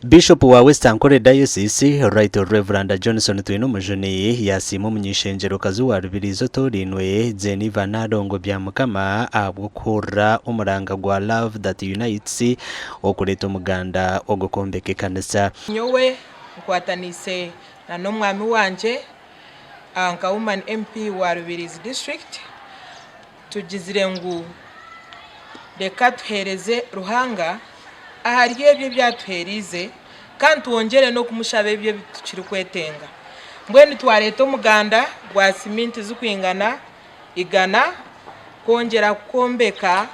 Bishop wa Western Kore Diocese Right Reverend Johnson Twino Mujuni yasimo munyishenjero kazuwa rubirizo torinwe Zeniva narongo bya mukama abukura umuranga gwa Love That Unites okureta umuganda ogukombeke kanisa nyowe nkwatanise na nomwami wanje anka woman MP wa Rubirizi District tugizire ngu reka tuhereze Ruhanga ahariye byo byatuherize kandi wongere no kumushabe byo tukiri kwetenga mbweni twareta umuganda gwa siminti zukwingana igana kongera kukombeka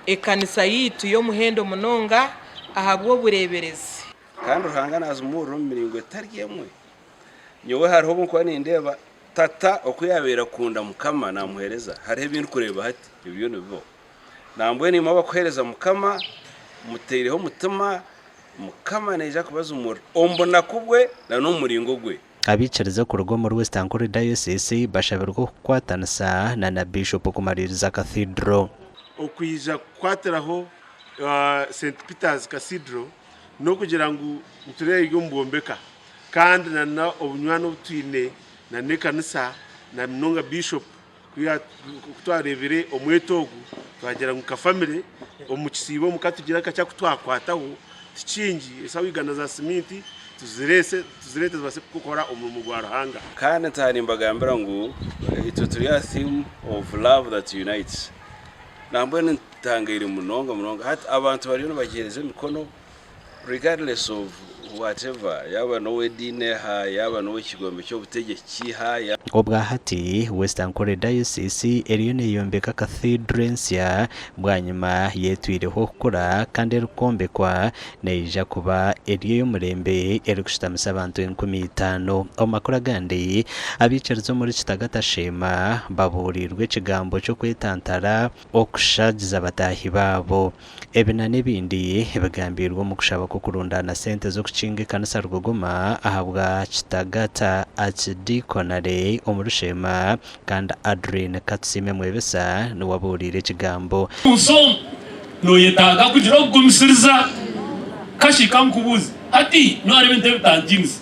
ekanisa yitu yo muhendo munonga ahabwo bureberezi kandi Ruhanga nazumuro miringo tariyemwe nyowe hariho bunko nindeba tata okuyabera kunda mukama namuhereza hariho ibintu kureba hati ibyo nibo nambwe ni maba kuhereza mukama mutereho mutama mukama neja kubaza umuro ombona kubwe na no muringo gwe abicariza ku rugo muri Western Kore Diocese bashabirwa kwatanisa na Bishop kumaririza Cathedral okwija kwateraho St Peter's Cathedral no kugira ngo uturere y'umbombeka kandi na obunywano butwine na nekanisa na mnonga Bishop kutwarebere omwetogu twagira ngo ka family omukisibo mukatugira kacha kutwakwataho tikingi esawigana za siminti tuzirete base gukora umurimo gwa Ruhanga kandi tani mbagambira ngo ituturia theme of Love That Unites nambwe ntangire munonga hati abantu bari no bagereze mikono regardless of whatever yaba no wedine ha yaba no kigombe cyo butegeki ha obwa hati Western Kore Diocese eriyone yombeka Cathedral ya bwanyuma yetwireho kukora kandi rukombekwa neija kuba eriyo y'umurembe erikushtamisa abantu 15 omakora gandi abicarizo muri Kitagata Shema baburirwe kigambo cyo kwetantara okushagiza batahi babo ebina nebindi bagambirwa mu kushaba ko kurundana sente zo kucinga kanisa rugogoma ahabwa Kitagata Archdiaconry omurushema kandi Adrien Katsime mwebesa no waburire kigambo usom no yetaga kugira gumisiriza kashika nkubuzi hati no ari binte bitangims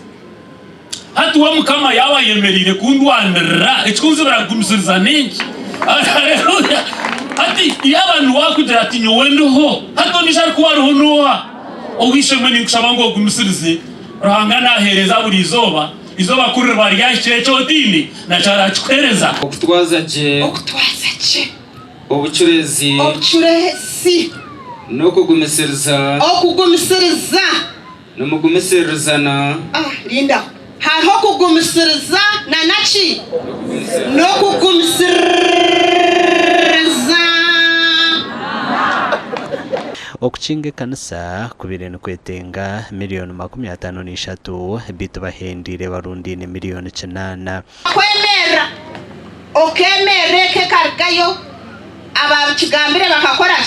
hati wa mukama yawa yemerire kundwanira ekikunze baragumisiriza ninki haleluya hati yabantu wakugira ati nyowendoho hato nishari kuwaruho noha owishe meni kushabango gumisirize Ruhanga nahereza buri izoba kuri bariya cyecho dini na cara kwereza okutwaza je obucurezi no kugumisiriza no mugumiserizana linda hariho kugumisiriza na nachi no kugumisiriza okucinga kanisa kubireno kwetenga miliyoni 53 bitu bahendire barundi ne miliyoni 8 kwemera okemereke kargayo abakigambire bakakora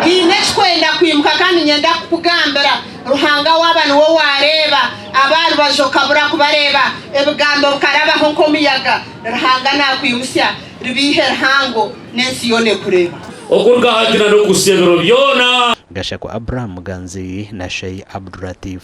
hine kwenda kwimuka kandi nyenda kugambira Ruhanga w'abantu wo wareba abantu bajokabura kubareba ebigambo bukarabaho nkomiyaga Ruhanga nakwimusya ribihe hango nensi yone kureba okurga hatina no kusebero byona Gashako Abraham Ganzi na Shei Abdulatif